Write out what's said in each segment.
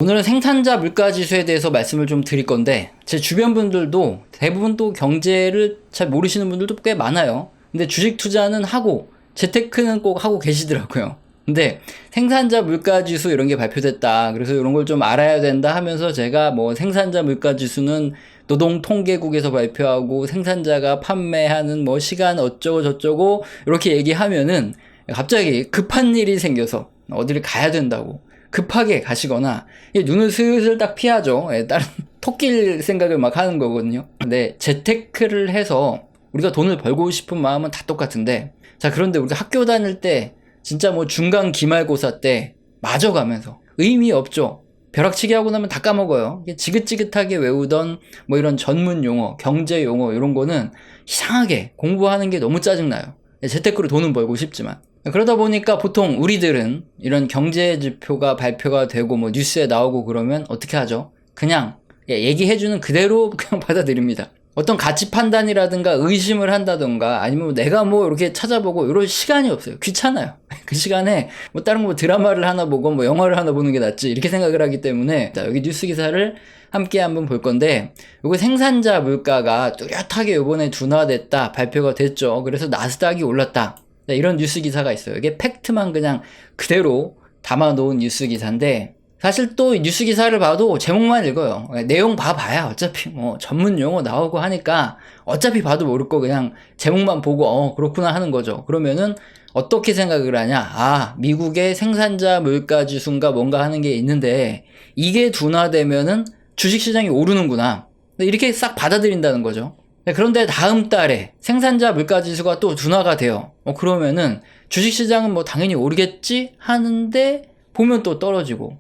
오늘은 생산자 물가지수에 대해서 말씀을 좀 드릴 건데, 제 주변 분들도 대부분 또 경제를 잘 모르시는 분들도 꽤 많아요. 근데 주식 투자는 하고 재테크는 꼭 하고 계시더라고요. 근데 생산자 물가지수 이런 게 발표됐다, 그래서 이런 걸 좀 알아야 된다 하면서 제가 뭐 생산자 물가지수는 노동통계국에서 발표하고 생산자가 판매하는 뭐 시간 어쩌고 저쩌고 이렇게 얘기하면은 갑자기 급한 일이 생겨서 어디를 가야 된다고 급하게 가시거나 눈을 슬슬 딱 피하죠. 다른 토낄 생각을 막 하는 거거든요. 근데 재테크를 해서 우리가 돈을 벌고 싶은 마음은 다 똑같은데, 자, 그런데 우리가 학교 다닐 때 진짜 뭐 중간 기말고사 때 맞아가면서 의미 없죠. 벼락치기 하고 나면 다 까먹어요. 지긋지긋하게 외우던 뭐 이런 전문 용어, 경제 용어 이런 거는 이상하게 공부하는 게 너무 짜증나요. 재테크로 돈은 벌고 싶지만. 그러다 보니까 보통 우리들은 이런 경제 지표가 발표가 되고 뭐 뉴스에 나오고 그러면 어떻게 하죠? 그냥 얘기해주는 그대로 그냥 받아들입니다. 어떤 가치 판단이라든가 의심을 한다든가 아니면 내가 뭐 이렇게 찾아보고 이럴 시간이 없어요. 귀찮아요. 그 시간에 뭐 다른 거 드라마를 하나 보고 뭐 영화를 하나 보는 게 낫지 이렇게 생각을 하기 때문에, 자, 여기 뉴스 기사를 함께 한번 볼 건데, 요거 생산자 물가가 뚜렷하게 요번에 둔화됐다 발표가 됐죠. 그래서 나스닥이 올랐다. 이런 뉴스 기사가 있어요. 이게 팩트만 그냥 그대로 담아놓은 뉴스 기사인데, 사실 또 뉴스 기사를 봐도 제목만 읽어요. 내용 봐봐야 어차피 뭐 전문 용어 나오고 하니까 어차피 봐도 모를 거 그냥 제목만 보고 그렇구나 하는 거죠. 그러면은 어떻게 생각을 하냐? 아, 미국의 생산자 물가 지수인가 뭔가 하는 게 있는데 이게 둔화되면은 주식시장이 오르는구나, 이렇게 싹 받아들인다는 거죠. 그런데 다음 달에 생산자 물가지수가 또 둔화가 돼요. 그러면은 주식시장은 뭐 당연히 오르겠지 하는데 보면 또 떨어지고,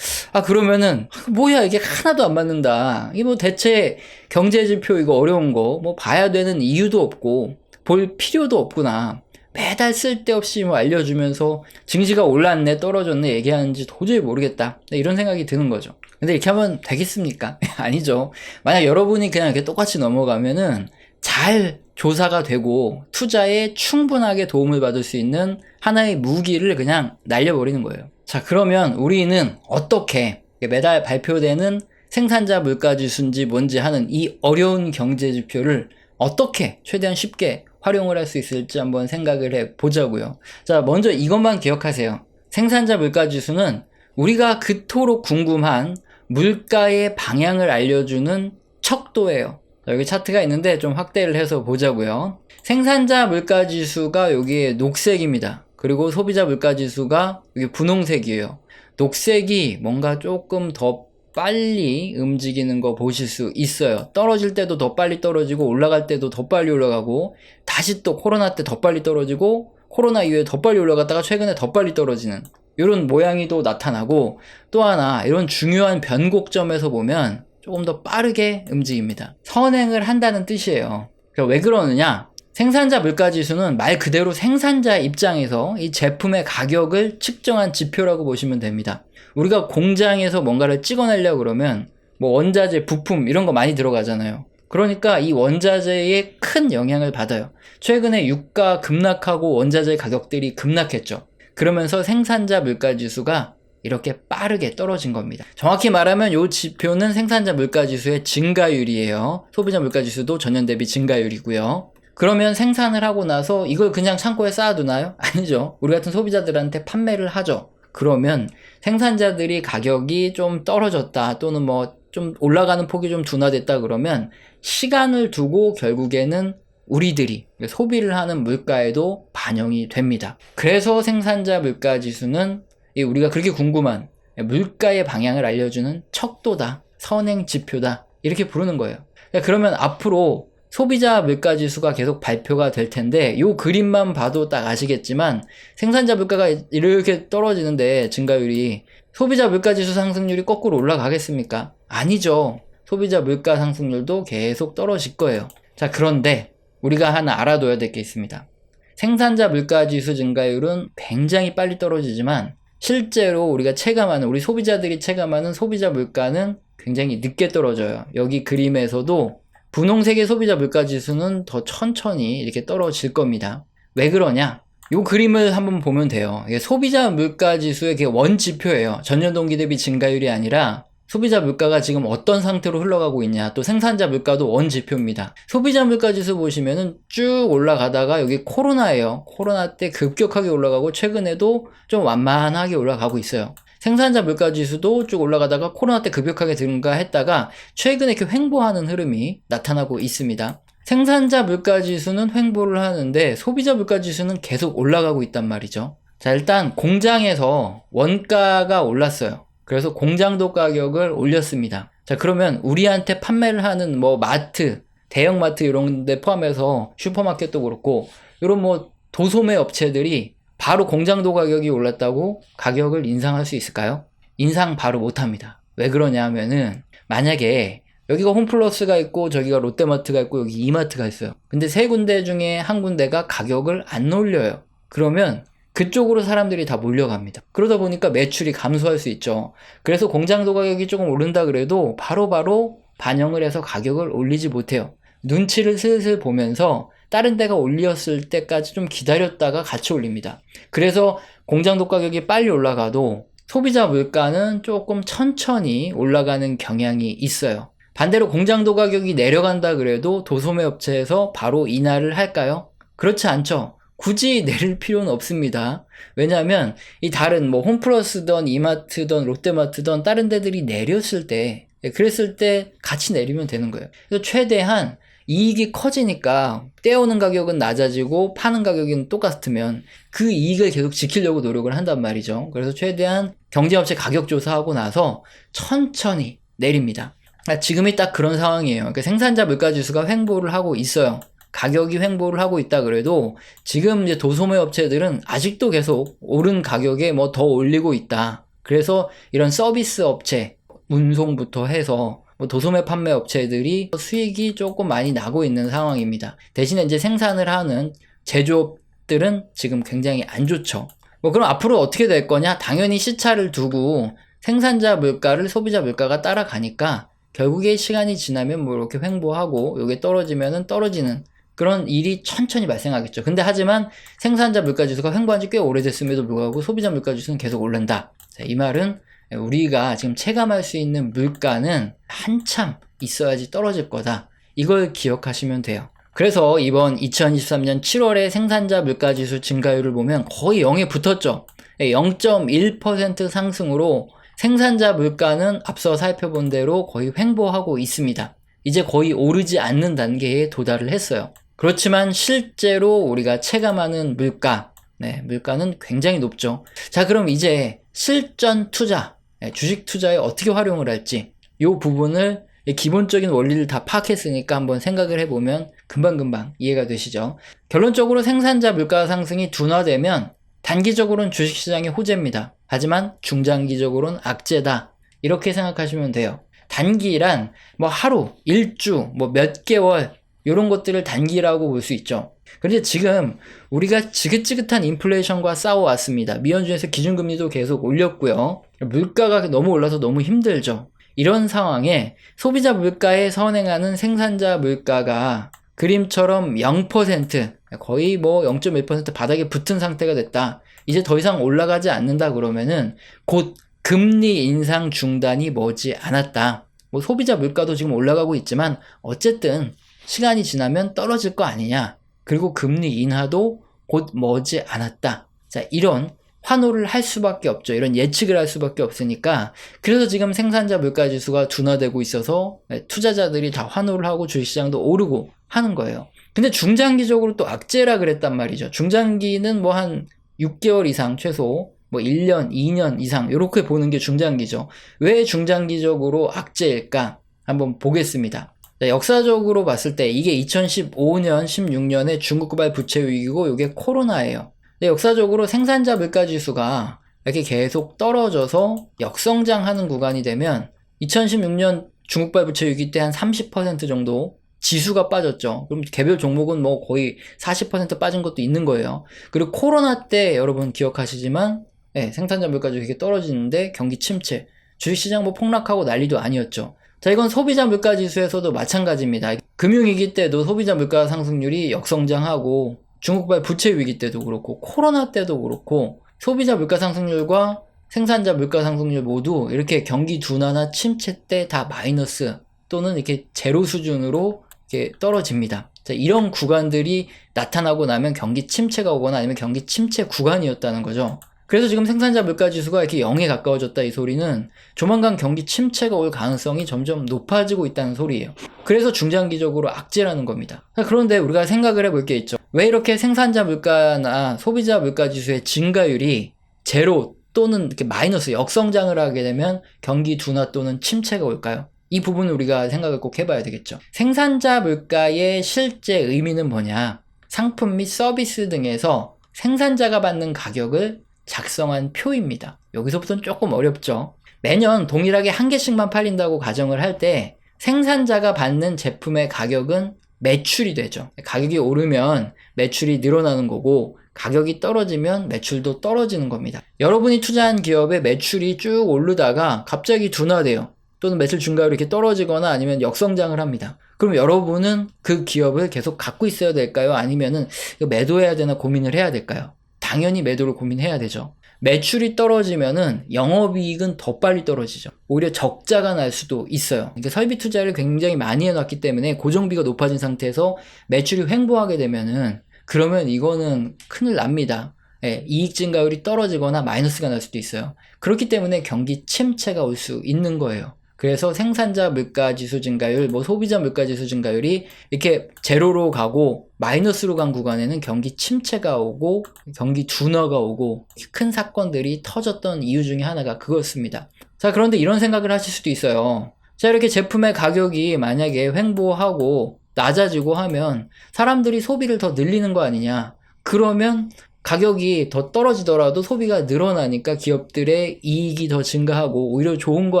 그러면은 뭐야 이게 하나도 안 맞는다, 이게 뭐 대체 경제지표 이거 어려운 거 뭐 봐야 되는 이유도 없고 볼 필요도 없구나, 매달 쓸데없이 뭐 알려주면서 증시가 올랐네 떨어졌네 얘기하는지 도저히 모르겠다, 이런 생각이 드는 거죠. 근데 이렇게 하면 되겠습니까? 아니죠. 만약 여러분이 그냥 이렇게 똑같이 넘어가면은 잘 조사가 되고 투자에 충분하게 도움을 받을 수 있는 하나의 무기를 그냥 날려버리는 거예요. 자, 그러면 우리는 어떻게 매달 발표되는 생산자 물가지수인지 뭔지 하는 이 어려운 경제지표를 어떻게 최대한 쉽게 활용을 할 수 있을지 한번 생각을 해 보자고요. 자, 먼저 이것만 기억하세요. 생산자 물가지수는 우리가 그토록 궁금한 물가의 방향을 알려주는 척도예요. 여기 차트가 있는데 좀 확대를 해서 보자고요. 생산자 물가지수가 여기에 녹색입니다. 그리고 소비자 물가지수가 여기 분홍색이에요. 녹색이 뭔가 조금 더 빨리 움직이는 거 보실 수 있어요. 떨어질 때도 더 빨리 떨어지고 올라갈 때도 더 빨리 올라가고, 다시 또 코로나 때 더 빨리 떨어지고 코로나 이후에 더 빨리 올라갔다가 최근에 더 빨리 떨어지는 이런 모양이 또 나타나고, 또 하나 이런 중요한 변곡점에서 보면 조금 더 빠르게 움직입니다. 선행을 한다는 뜻이에요. 그러니까 왜 그러느냐? 생산자 물가지수는 말 그대로 생산자 입장에서 이 제품의 가격을 측정한 지표라고 보시면 됩니다. 우리가 공장에서 뭔가를 찍어내려고 그러면 뭐 원자재, 부품 이런 거 많이 들어가잖아요. 그러니까 이 원자재에 큰 영향을 받아요. 최근에 유가 급락하고 원자재 가격들이 급락했죠. 그러면서 생산자 물가지수가 이렇게 빠르게 떨어진 겁니다. 정확히 말하면 이 지표는 생산자 물가지수의 증가율이에요. 소비자 물가지수도 전년 대비 증가율이고요. 그러면 생산을 하고 나서 이걸 그냥 창고에 쌓아두나요? 아니죠. 우리 같은 소비자들한테 판매를 하죠. 그러면 생산자들이 가격이 좀 떨어졌다, 또는 뭐 좀 올라가는 폭이 좀 둔화됐다 그러면 시간을 두고 결국에는 우리들이 소비를 하는 물가에도 반영이 됩니다. 그래서 생산자 물가지수는 우리가 그렇게 궁금한 물가의 방향을 알려주는 척도다, 선행 지표다, 이렇게 부르는 거예요. 그러면 앞으로 소비자 물가지수가 계속 발표가 될 텐데, 요 그림만 봐도 딱 아시겠지만 생산자 물가가 이렇게 떨어지는데 증가율이 소비자 물가지수 상승률이 거꾸로 올라가겠습니까? 아니죠. 소비자 물가 상승률도 계속 떨어질 거예요. 자, 그런데 우리가 하나 알아둬야 될 게 있습니다. 생산자 물가지수 증가율은 굉장히 빨리 떨어지지만 실제로 우리가 체감하는, 우리 소비자들이 체감하는 소비자 물가는 굉장히 늦게 떨어져요. 여기 그림에서도 분홍색의 소비자 물가지수는 더 천천히 이렇게 떨어질 겁니다. 왜 그러냐? 요 그림을 한번 보면 돼요. 이게 소비자 물가 지수의 원 지표예요. 전년 동기 대비 증가율이 아니라 소비자 물가가 지금 어떤 상태로 흘러가고 있냐, 또 생산자 물가도 원 지표입니다. 소비자 물가 지수 보시면은 쭉 올라가다가 여기 코로나예요. 코로나 때 급격하게 올라가고 최근에도 좀 완만하게 올라가고 있어요. 생산자 물가 지수도 쭉 올라가다가 코로나 때 급격하게 증가했다가 최근에 이렇게 횡보하는 흐름이 나타나고 있습니다. 생산자 물가 지수는 횡보를 하는데 소비자 물가 지수는 계속 올라가고 있단 말이죠. 자, 일단 공장에서 원가가 올랐어요. 그래서 공장도 가격을 올렸습니다. 자, 그러면 우리한테 판매를 하는 뭐 마트, 대형마트 이런 데 포함해서 슈퍼마켓도 그렇고 이런 뭐 도소매 업체들이 바로 공장도 가격이 올랐다고 가격을 인상할 수 있을까요? 인상 바로 못합니다. 왜 그러냐 하면은 만약에 여기가 홈플러스가 있고 저기가 롯데마트가 있고 여기 이마트가 있어요. 근데 세 군데 중에 한 군데가 가격을 안 올려요. 그러면 그쪽으로 사람들이 다 몰려갑니다. 그러다 보니까 매출이 감소할 수 있죠. 그래서 공장도 가격이 조금 오른다 그래도 바로바로 반영을 해서 가격을 올리지 못해요. 눈치를 슬슬 보면서 다른 데가 올렸을 때까지 좀 기다렸다가 같이 올립니다. 그래서 공장도 가격이 빨리 올라가도 소비자 물가는 조금 천천히 올라가는 경향이 있어요. 반대로 공장도 가격이 내려간다 그래도 도소매 업체에서 바로 인하를 할까요? 그렇지 않죠. 굳이 내릴 필요는 없습니다. 왜냐하면 이 다른 뭐 홈플러스든 이마트든 롯데마트든 다른 데들이 내렸을 때, 그랬을 때 같이 내리면 되는 거예요. 그래서 최대한 이익이 커지니까 떼오는 가격은 낮아지고 파는 가격은 똑같으면 그 이익을 계속 지키려고 노력을 한단 말이죠. 그래서 최대한 경쟁업체 가격 조사하고 나서 천천히 내립니다. 지금이 딱 그런 상황이에요. 그러니까 생산자 물가 지수가 횡보를 하고 있어요. 가격이 횡보를 하고 있다 그래도 지금 이제 도소매 업체들은 아직도 계속 오른 가격에 뭐 더 올리고 있다. 그래서 이런 서비스 업체, 운송부터 해서 뭐 도소매 판매 업체들이 수익이 조금 많이 나고 있는 상황입니다. 대신에 이제 생산을 하는 제조업들은 지금 굉장히 안 좋죠. 뭐 그럼 앞으로 어떻게 될 거냐? 당연히 시차를 두고 생산자 물가를 소비자 물가가 따라가니까 결국에 시간이 지나면 뭐 이렇게 횡보하고 요게 떨어지면은 떨어지는 그런 일이 천천히 발생하겠죠. 근데 하지만 생산자 물가 지수가 횡보한 지 꽤 오래됐음에도 불구하고 소비자 물가 지수는 계속 오른다. 자, 이 말은 우리가 지금 체감할 수 있는 물가는 한참 있어야지 떨어질 거다. 이걸 기억하시면 돼요. 그래서 이번 2023년 7월에 생산자 물가 지수 증가율을 보면 거의 0에 붙었죠. 0.1% 상승으로 생산자 물가는 앞서 살펴본 대로 거의 횡보하고 있습니다. 이제 거의 오르지 않는 단계에 도달을 했어요. 그렇지만 실제로 우리가 체감하는 물가는 굉장히 높죠. 자, 그럼 이제 실전 투자, 주식 투자에 어떻게 활용을 할지 이 부분을 기본적인 원리를 다 파악했으니까 한번 생각을 해보면 금방금방 이해가 되시죠. 결론적으로 생산자 물가 상승이 둔화되면 단기적으로는 주식시장의 호재입니다. 하지만 중장기적으로는 악재다. 이렇게 생각하시면 돼요. 단기란 뭐 하루, 일주, 뭐 몇 개월 이런 것들을 단기라고 볼 수 있죠. 그런데 지금 우리가 지긋지긋한 인플레이션과 싸워왔습니다. 미연준에서 기준금리도 계속 올렸고요. 물가가 너무 올라서 너무 힘들죠. 이런 상황에 소비자 물가에 선행하는 생산자 물가가 그림처럼 0%, 거의 뭐 0.1% 바닥에 붙은 상태가 됐다. 이제 더 이상 올라가지 않는다 그러면은 곧 금리 인상 중단이 머지 않았다. 뭐 소비자 물가도 지금 올라가고 있지만 어쨌든 시간이 지나면 떨어질 거 아니냐. 그리고 금리 인하도 곧 머지 않았다. 자, 이런 환호를 할 수밖에 없죠. 이런 예측을 할 수밖에 없으니까. 그래서 지금 생산자 물가 지수가 둔화되고 있어서 투자자들이 다 환호를 하고 주식시장도 오르고 하는 거예요. 근데 중장기적으로 또 악재라 그랬단 말이죠. 중장기는 뭐 한 6개월 이상 최소 뭐 1년, 2년 이상 이렇게 보는 게 중장기죠. 왜 중장기적으로 악재일까? 한번 보겠습니다. 자, 역사적으로 봤을 때 이게 2015년, 16년에 중국 고발 부채 위기고 이게 코로나예요. 근데 역사적으로 생산자 물가 지수가 이렇게 계속 떨어져서 역성장하는 구간이 되면 2016년 중국 고발 부채 위기 때 한 30% 정도 지수가 빠졌죠. 그럼 개별 종목은 뭐 거의 40% 빠진 것도 있는 거예요. 그리고 코로나 때 여러분 기억하시지만 생산자 물가 지수가 떨어지는데 경기 침체, 주식시장 뭐 폭락하고 난리도 아니었죠. 자, 이건 소비자 물가 지수에서도 마찬가지입니다. 금융위기 때도 소비자 물가 상승률이 역성장하고 중국발 부채 위기 때도 그렇고 코로나 때도 그렇고 소비자 물가 상승률과 생산자 물가 상승률 모두 이렇게 경기 둔화나 침체 때 다 마이너스 또는 이렇게 제로 수준으로 이렇게 떨어집니다. 자, 이런 구간들이 나타나고 나면 경기 침체가 오거나 아니면 경기 침체 구간이었다는 거죠. 그래서 지금 생산자 물가 지수가 이렇게 0에 가까워졌다 이 소리는 조만간 경기 침체가 올 가능성이 점점 높아지고 있다는 소리예요. 그래서 중장기적으로 악재라는 겁니다. 그런데 우리가 생각을 해볼 게 있죠. 왜 이렇게 생산자 물가나 소비자 물가 지수의 증가율이 제로 또는 이렇게 마이너스 역성장을 하게 되면 경기 둔화 또는 침체가 올까요? 이 부분을 우리가 생각을 꼭 해봐야 되겠죠. 생산자 물가의 실제 의미는 뭐냐? 상품 및 서비스 등에서 생산자가 받는 가격을 작성한 표입니다. 여기서부터는 조금 어렵죠. 매년 동일하게 한 개씩만 팔린다고 가정을 할 때 생산자가 받는 제품의 가격은 매출이 되죠. 가격이 오르면 매출이 늘어나는 거고 가격이 떨어지면 매출도 떨어지는 겁니다. 여러분이 투자한 기업의 매출이 쭉 오르다가 갑자기 둔화돼요. 또는 매출 증가율이 이렇게 떨어지거나 아니면 역성장을 합니다. 그럼 여러분은 그 기업을 계속 갖고 있어야 될까요? 아니면은 매도해야 되나 고민을 해야 될까요? 당연히 매도를 고민해야 되죠. 매출이 떨어지면은 영업이익은 더 빨리 떨어지죠. 오히려 적자가 날 수도 있어요. 그러니까 설비 투자를 굉장히 많이 해놨기 때문에 고정비가 높아진 상태에서 매출이 횡보하게 되면은 그러면 이거는 큰일 납니다. 예, 이익 증가율이 떨어지거나 마이너스가 날 수도 있어요. 그렇기 때문에 경기 침체가 올 수 있는 거예요. 그래서 생산자 물가지수 증가율, 소비자 물가지수 증가율이 이렇게 제로로 가고 마이너스로 간 구간에는 경기 침체가 오고 경기 둔화가 오고 큰 사건들이 터졌던 이유 중에 하나가 그거였습니다. 자, 그런데 이런 생각을 하실 수도 있어요. 자, 이렇게 제품의 가격이 만약에 횡보하고 낮아지고 하면 사람들이 소비를 더 늘리는 거 아니냐? 그러면 가격이 더 떨어지더라도 소비가 늘어나니까 기업들의 이익이 더 증가하고 오히려 좋은 거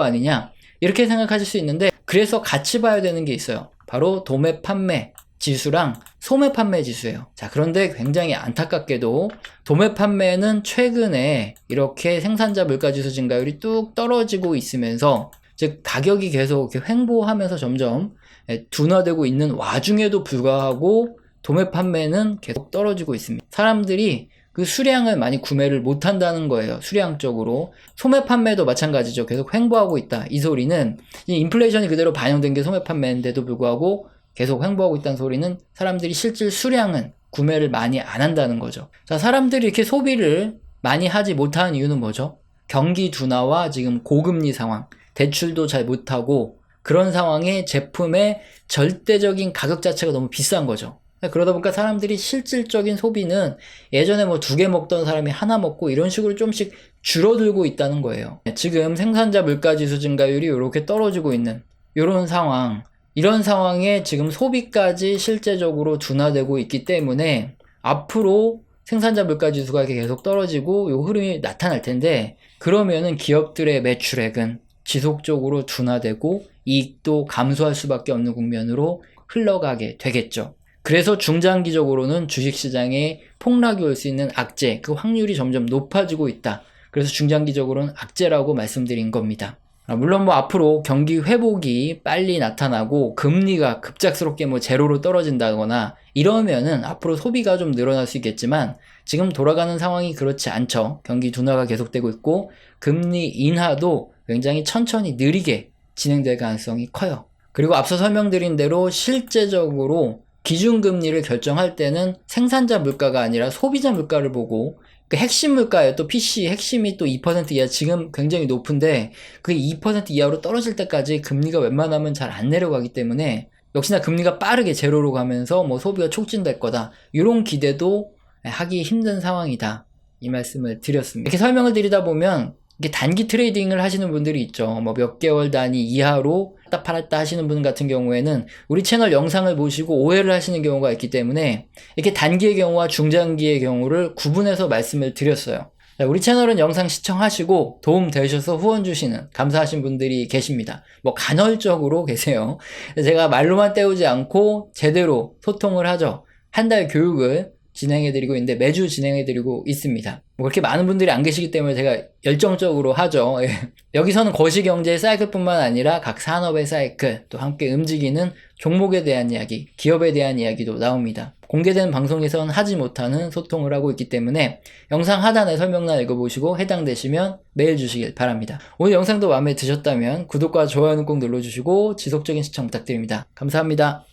아니냐? 이렇게 생각하실 수 있는데 그래서 같이 봐야 되는 게 있어요. 바로 도매 판매 지수랑 소매 판매 지수예요. 자, 그런데 굉장히 안타깝게도 도매 판매는 최근에 이렇게 생산자 물가 지수 증가율이 뚝 떨어지고 있으면서 즉 가격이 계속 이렇게 횡보하면서 점점 둔화되고 있는 와중에도 불구하고 도매 판매는 계속 떨어지고 있습니다. 사람들이 그 수량을 많이 구매를 못 한다는 거예요. 수량적으로. 소매 판매도 마찬가지죠. 계속 횡보하고 있다. 이 소리는 인플레이션이 그대로 반영된 게 소매 판매인데도 불구하고 계속 횡보하고 있다는 소리는 사람들이 실질 수량은 구매를 많이 안 한다는 거죠. 자, 사람들이 이렇게 소비를 많이 하지 못하는 이유는 뭐죠? 경기 둔화와 지금 고금리 상황, 대출도 잘 못하고 그런 상황에 제품의 절대적인 가격 자체가 너무 비싼 거죠. 그러다 보니까 사람들이 실질적인 소비는 예전에 2개 먹던 사람이 하나 먹고 이런 식으로 좀씩 줄어들고 있다는 거예요. 지금 생산자 물가지수 증가율이 이렇게 떨어지고 있는 이런 상황, 이런 상황에 지금 소비까지 실제적으로 둔화되고 있기 때문에 앞으로 생산자 물가지수가 이렇게 계속 떨어지고 이 흐름이 나타날 텐데 그러면은 기업들의 매출액은 지속적으로 둔화되고 이익도 감소할 수밖에 없는 국면으로 흘러가게 되겠죠. 그래서 중장기적으로는 주식시장에 폭락이 올 수 있는 악재, 그 확률이 점점 높아지고 있다. 그래서 중장기적으로는 악재라고 말씀드린 겁니다. 물론 앞으로 경기 회복이 빨리 나타나고 금리가 급작스럽게 제로로 떨어진다거나 이러면은 앞으로 소비가 좀 늘어날 수 있겠지만 지금 돌아가는 상황이 그렇지 않죠. 경기 둔화가 계속되고 있고 금리 인하도 굉장히 천천히 느리게 진행될 가능성이 커요. 그리고 앞서 설명드린 대로 실제적으로 기준금리를 결정할 때는 생산자 물가가 아니라 소비자 물가를 보고 그 핵심 물가예요. 또 PC 핵심이 또 2% 이하 지금 굉장히 높은데 그 2% 이하로 떨어질 때까지 금리가 웬만하면 잘 안 내려가기 때문에 역시나 금리가 빠르게 제로로 가면서 소비가 촉진될 거다. 이런 기대도 하기 힘든 상황이다. 이 말씀을 드렸습니다. 이렇게 설명을 드리다 보면 이게 단기 트레이딩을 하시는 분들이 있죠. 몇 개월 단위 이하로 샀다 팔았다 하시는 분 같은 경우에는 우리 채널 영상을 보시고 오해를 하시는 경우가 있기 때문에 이렇게 단기의 경우와 중장기의 경우를 구분해서 말씀을 드렸어요. 자, 우리 채널은 영상 시청하시고 도움 되셔서 후원 주시는 감사하신 분들이 계십니다. 간헐적으로 계세요. 제가 말로만 때우지 않고 제대로 소통을 하죠. 한 달 교육을 진행해드리고 있는데 매주 진행해드리고 있습니다. 그렇게 많은 분들이 안 계시기 때문에 제가 열정적으로 하죠. 여기서는 거시경제의 사이클뿐만 아니라 각 산업의 사이클 또 함께 움직이는 종목에 대한 이야기, 기업에 대한 이야기도 나옵니다. 공개된 방송에선 하지 못하는 소통을 하고 있기 때문에 영상 하단의 설명란 읽어보시고 해당되시면 메일 주시길 바랍니다. 오늘 영상도 마음에 드셨다면 구독과 좋아요는 꼭 눌러주시고 지속적인 시청 부탁드립니다. 감사합니다.